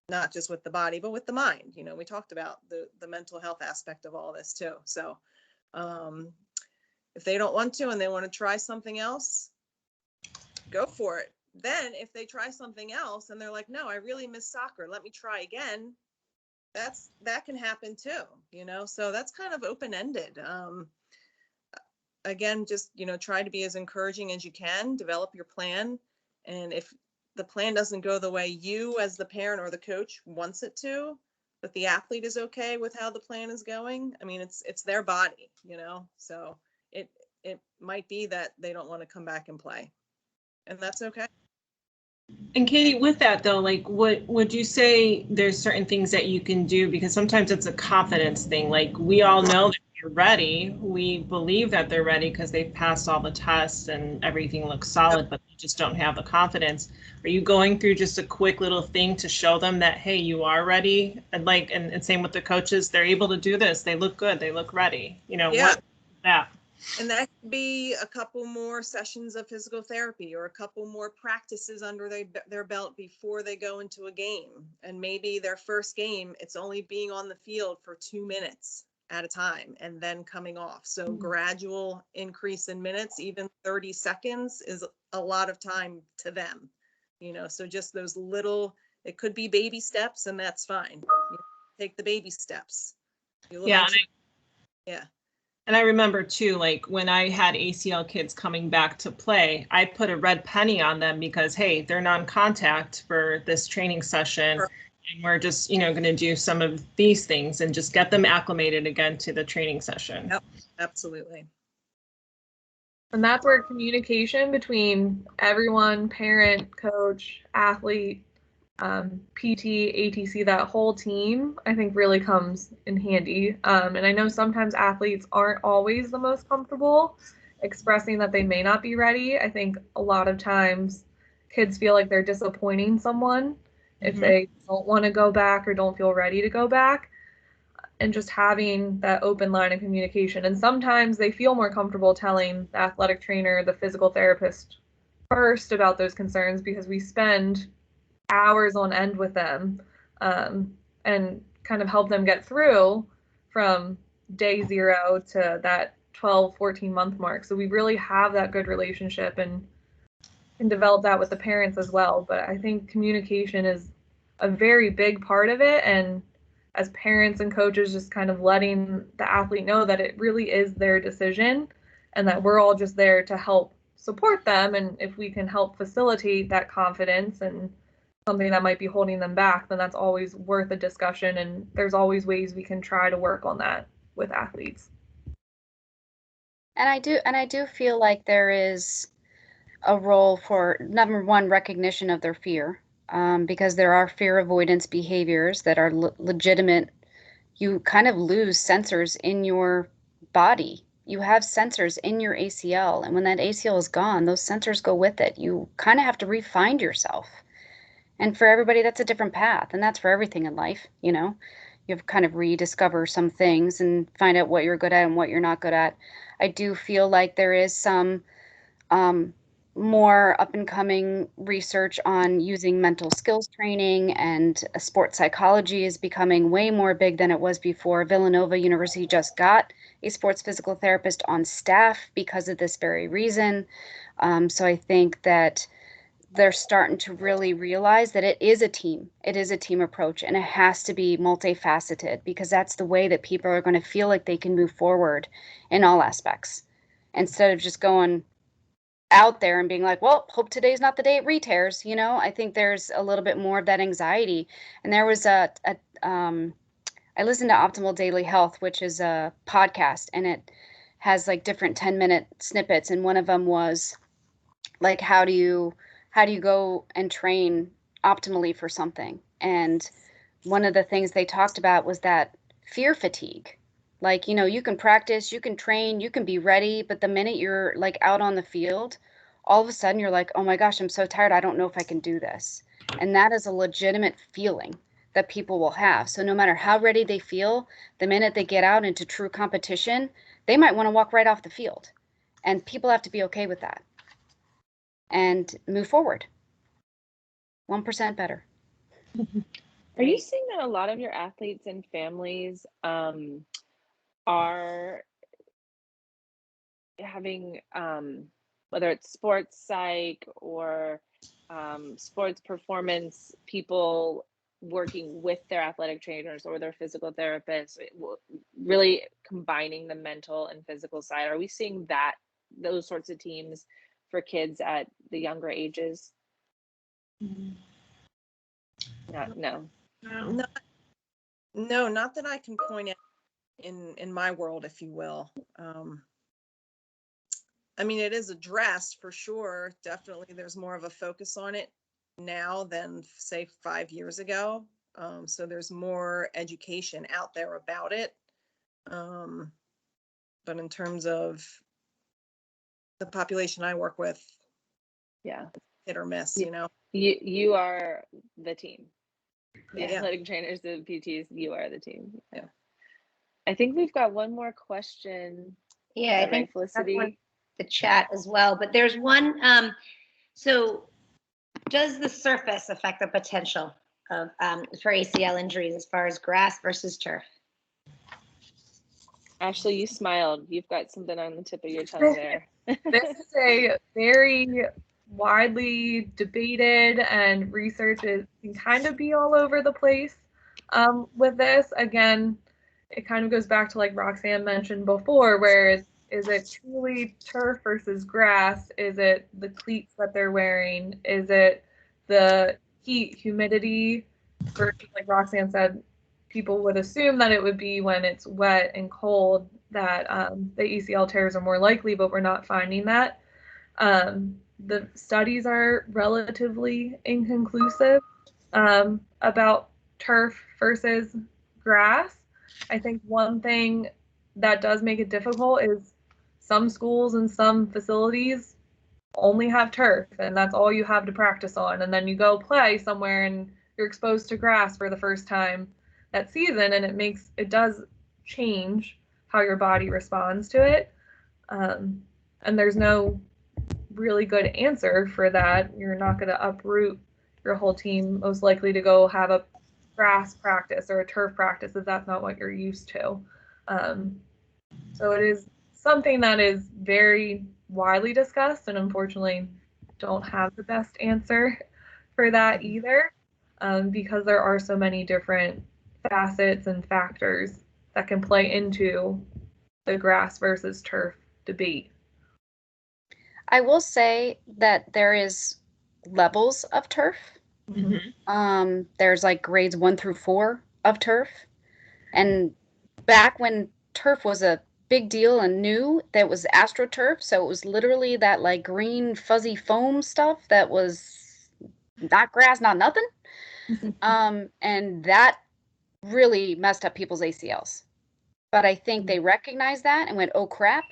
not just with the body, but with the mind. You know, we talked about the mental health aspect of all this too. So if they don't want to and they want to try something else, go for it. Then if they try something else and they're like, no, I really miss soccer, let me try again, that can happen too, you know. So that's kind of open-ended. Again, just, you know, try to be as encouraging as you can, develop your plan, and if the plan doesn't go the way you as the parent or the coach wants it to, but the athlete is okay with how the plan is going, I mean, it's their body, you know. So it might be that they don't want to come back and play, and that's okay. And Katie, with that though, like, what would you say there's certain things that you can do? Because sometimes it's a confidence thing. Like, we all know that they're ready. We believe that they're ready because they've passed all the tests and everything looks solid, but they just don't have the confidence. Are you going through just a quick little thing to show them that, hey, you are ready? And like, and same with the coaches, they're able to do this. They look good. They look ready. You know, Yeah. what that? And that could be a couple more sessions of physical therapy or a couple more practices under their belt before they go into a game. And maybe their first game, it's only being on the field for 2 minutes at a time and then coming off. So gradual increase in minutes, even 30 seconds is a lot of time to them, you know. So just those little, it could be baby steps, and that's fine. You take the baby steps. Yeah. Yeah. And I remember too, like when I had ACL kids coming back to play, I put a red penny on them because, hey, they're non-contact for this training session. Sure. And we're just, you know, going to do some of these things and just get them acclimated again to the training session. Yep, absolutely. And that's where communication between everyone, parent, coach, athlete, PT, ATC, that whole team, I think really comes in handy. And I know sometimes athletes aren't always the most comfortable expressing that they may not be ready. I think a lot of times kids feel like they're disappointing someone if they don't want to go back or don't feel ready to go back. And just having that open line of communication. And sometimes they feel more comfortable telling the athletic trainer, the physical therapist first about those concerns, because we spend hours on end with them, and kind of help them get through from day 0 to that 12, 14-month mark. So we really have that good relationship and can develop that with the parents as well. But I think communication is a very big part of it. And as parents and coaches, just kind of letting the athlete know that it really is their decision and that we're all just there to help support them. And if we can help facilitate that confidence and something that might be holding them back, then that's always worth a discussion. And there's always ways we can try to work on that with athletes. And I do feel like there is a role for, number one, recognition of their fear, because there are fear avoidance behaviors that are legitimate. You kind of lose sensors in your body. You have sensors in your ACL, and when that ACL is gone, those sensors go with it. You kind of have to re-find yourself. And for everybody, that's a different path, and that's for everything in life, you know. You have to kind of rediscover some things and find out what you're good at and what you're not good at. I do feel like there is some more up and coming research on using mental skills training, and sports psychology is becoming way more big than it was before. Villanova University just got a sports physical therapist on staff because of this very reason. So I think that they're starting to really realize that it is a team. It is a team approach, and it has to be multifaceted, because that's the way that people are going to feel like they can move forward in all aspects, instead of just going out there and being like, well, hope today's not the day it re-tears. You know, I think there's a little bit more of that anxiety. And there was I listened to Optimal Daily Health, which is a podcast, and it has like different 10-minute snippets. And one of them was like, how do you go and train optimally for something? And one of the things they talked about was that fear fatigue. Like, you know, you can practice, you can train, you can be ready, but the minute you're like out on the field, all of a sudden you're like, oh my gosh, I'm so tired, I don't know if I can do this. And that is a legitimate feeling that people will have. So no matter how ready they feel, the minute they get out into true competition, they might want to walk right off the field. And people have to be okay with that and move forward. 1% better. Are you seeing that a lot of your athletes and families are having, whether it's sports psych or sports performance people working with their athletic trainers or their physical therapists, really combining the mental and physical side? Are we seeing those sorts of teams for kids at the younger ages? No. No, not that I can point out in my world, if you will. I mean, it is addressed for sure. Definitely, there's more of a focus on it now than, say, 5 years ago. So there's more education out there about it. But in terms of the population I work with, yeah, hit or miss, you know. You are the team. The Yeah. athletic trainers, the PTs, you are the team. Yeah. I think we've got one more question. Yeah, I think Felicity, the chat as well, but there's one. So does the surface affect the potential of for ACL injuries as far as grass versus turf? Ashley, you smiled. You've got something on the tip of your tongue there. This is a very widely debated, and research can kind of be all over the place with this. Again, it kind of goes back to like Roxanne mentioned before, where is it truly turf versus grass? Is it the cleats that they're wearing? Is it the heat, humidity? Versus, like Roxanne said, people would assume that it would be when it's wet and cold that the ACL tears are more likely, but we're not finding that. The studies are relatively inconclusive about turf versus grass. I think one thing that does make it difficult is some schools and some facilities only have turf, and that's all you have to practice on. And then you go play somewhere and you're exposed to grass for the first time that season, and it does change how your body responds to it. And there's no really good answer for that. You're not going to uproot your whole team most likely to go have a grass practice or a turf practice if that's not what you're used to. So it is something that is very widely discussed, and unfortunately don't have the best answer for that either, because there are so many different facets and factors that can play into the grass versus turf debate. I will say that there is levels of turf. There's like grades 1 through 4 of turf. And back when turf was a big deal and new, that was AstroTurf. So it was literally that like green fuzzy foam stuff that was not grass, not nothing. And that really messed up people's ACLs. But I think they recognized that and went, oh crap.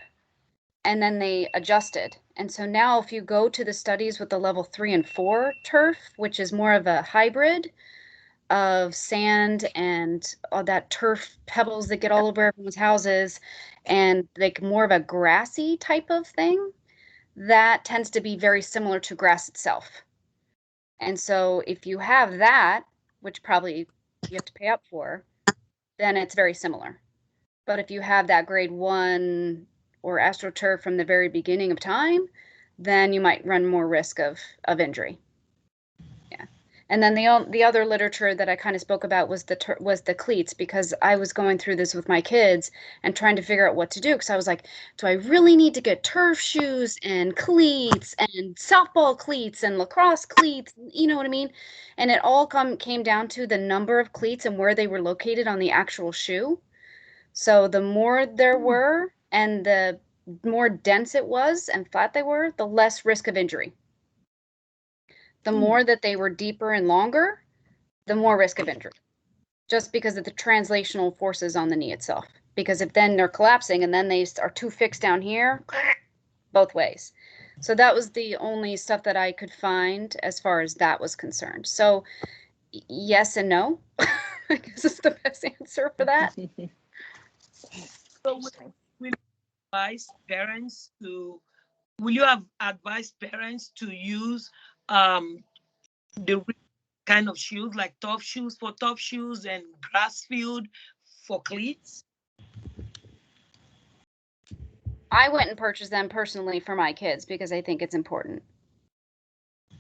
And then they adjusted. And so now if you go to the studies with the level 3 and 4 turf, which is more of a hybrid of sand and all that turf pebbles that get all over everyone's houses and like more of a grassy type of thing, that tends to be very similar to grass itself. And so if you have that, which probably you have to pay up for, then it's very similar. But if you have that grade 1 or AstroTurf from the very beginning of time, then you might run more risk of injury. Yeah. And then the other literature that I kind of spoke about was the cleats, because I was going through this with my kids and trying to figure out what to do, because I was like, do I really need to get turf shoes and cleats and softball cleats and lacrosse cleats? You know what I mean? And it all came down to the number of cleats and where they were located on the actual shoe. So the more there were and the more dense it was and flat they were, the less risk of injury. The more that they were deeper and longer, the more risk of injury, just because of the translational forces on the knee itself. Because if then they're collapsing and then they are too fixed down here, both ways. So that was the only stuff that I could find as far as that was concerned. So yes and no, I guess is the best answer for that. So will you have advised parents to use the kind of shoes like tough shoes for tough shoes and grass field for cleats? I went and purchased them personally for my kids because I think it's important.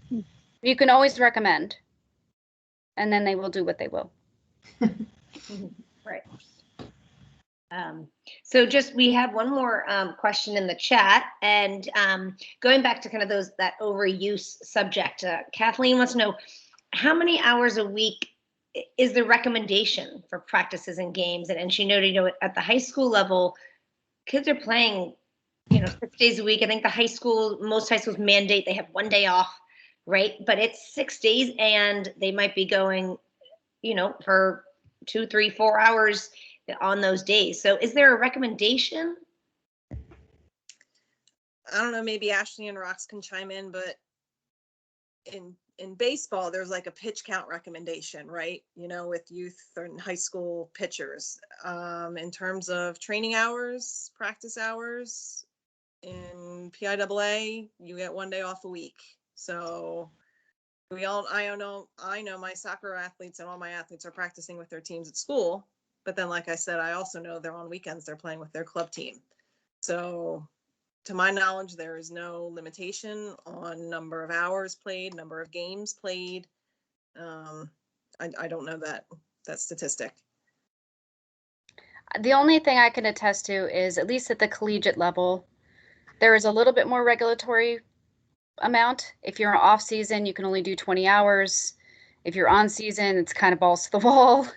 You can always recommend, and then they will do what they will. Right. So we have one more question in the chat, and going back to kind of that overuse subject, Kathleen wants to know how many hours a week is the recommendation for practices and games, and she noted, at the high school level, kids are playing, 6 days a week. I think most high schools mandate they have 1 day off, right? But it's 6 days, and they might be going, for 2, 3, 4 hours on those days. So is there a recommendation? I don't know, maybe Ashley and Rox can chime in, but in baseball, there's like a pitch count recommendation, right? With youth and high school pitchers. In terms of training hours, practice hours, in PIAA, you get 1 day off a week. So I know my soccer athletes and all my athletes are practicing with their teams at school. But then, like I said, I also know they're on weekends, they're playing with their club team. So to my knowledge, there is no limitation on number of hours played, number of games played. I don't know that statistic. The only thing I can attest to is, at least at the collegiate level, there is a little bit more regulatory amount. If you're off season, you can only do 20 hours. If you're on season, it's kind of balls to the wall.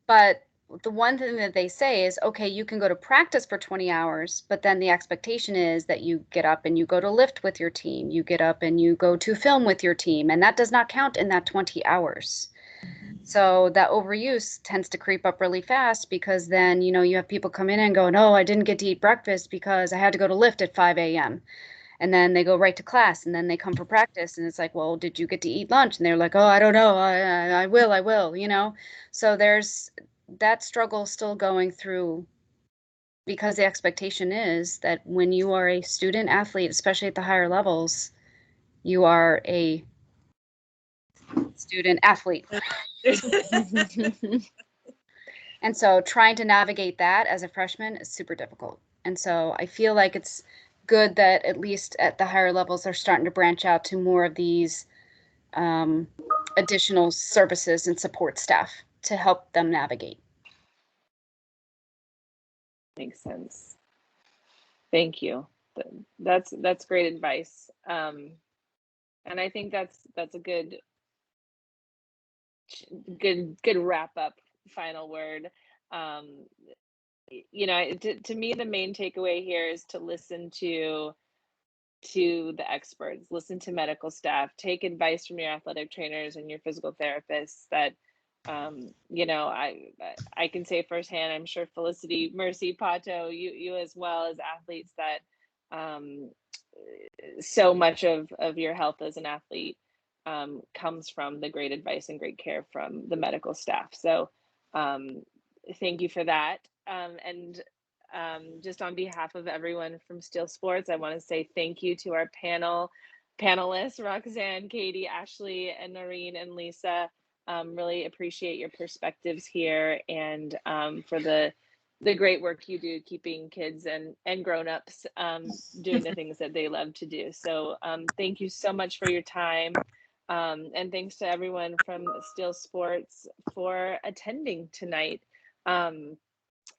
But the one thing that they say is, okay, you can go to practice for 20 hours, but then the expectation is that you get up and you go to lift with your team. You get up and you go to film with your team, and that does not count in that 20 hours. So that overuse tends to creep up really fast, because then, you have people come in and go, no, I didn't get to eat breakfast because I had to go to lift at 5 a.m. And then they go right to class, and then they come for practice, and it's like, well, did you get to eat lunch? And they're like, oh, I don't know. I will. So there's that struggle still going through, because the expectation is that when you are a student athlete, especially at the higher levels, you are a student, athlete. And so trying to navigate that as a freshman is super difficult. And so I feel like it's good that at least at the higher levels, they're starting to branch out to more of these additional services and support staff to help them navigate. Makes sense. Thank you. That's great advice. And I think that's a good wrap up final word. You know, to me, the main takeaway here is to listen to the experts, listen to medical staff, take advice from your athletic trainers and your physical therapists that, you know, I can say firsthand, I'm sure Felicity, Mercy, Pato, you as well as athletes, that so much of your health as an athlete comes from the great advice and great care from the medical staff. So thank you for that. And just on behalf of everyone from Steel Sports, I want to say thank you to our panelists, Roxanne, Katie, Ashley, and Noreen and Lisa. Really appreciate your perspectives here, and for the great work you do keeping kids and grown-ups doing the things that they love to do. So thank you so much for your time. And thanks to everyone from Steel Sports for attending tonight.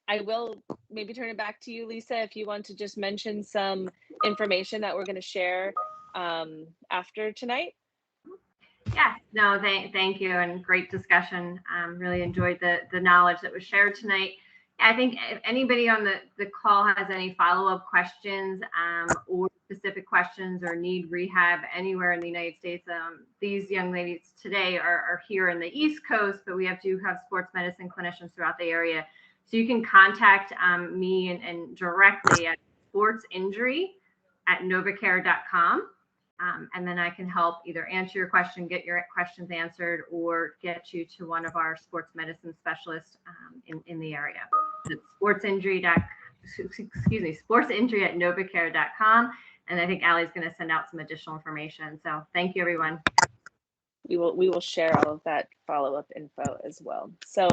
I will maybe turn it back to you, Lisa, if you want to just mention some information that we're going to share after tonight. Yes, no, thank you, and great discussion. Really enjoyed the knowledge that was shared tonight. I think if anybody on the call has any follow-up questions or specific questions or need rehab anywhere in the United States, these young ladies today are here in the East Coast, but we do have sports medicine clinicians throughout the area. So you can contact me and directly at sportsinjury@novacare.com. And then I can help either answer your question, get your questions answered, or get you to one of our sports medicine specialists in the area. It's sportsinjury@novacare.com. And I think Allie's going to send out some additional information. So thank you, everyone. We will share all of that follow-up info as well. So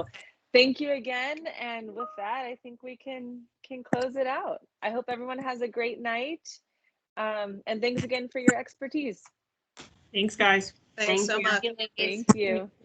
thank you again. And with that, I think we can close it out. I hope everyone has a great night. And thanks again for your expertise. Thanks, guys. Thanks so much. Thank you.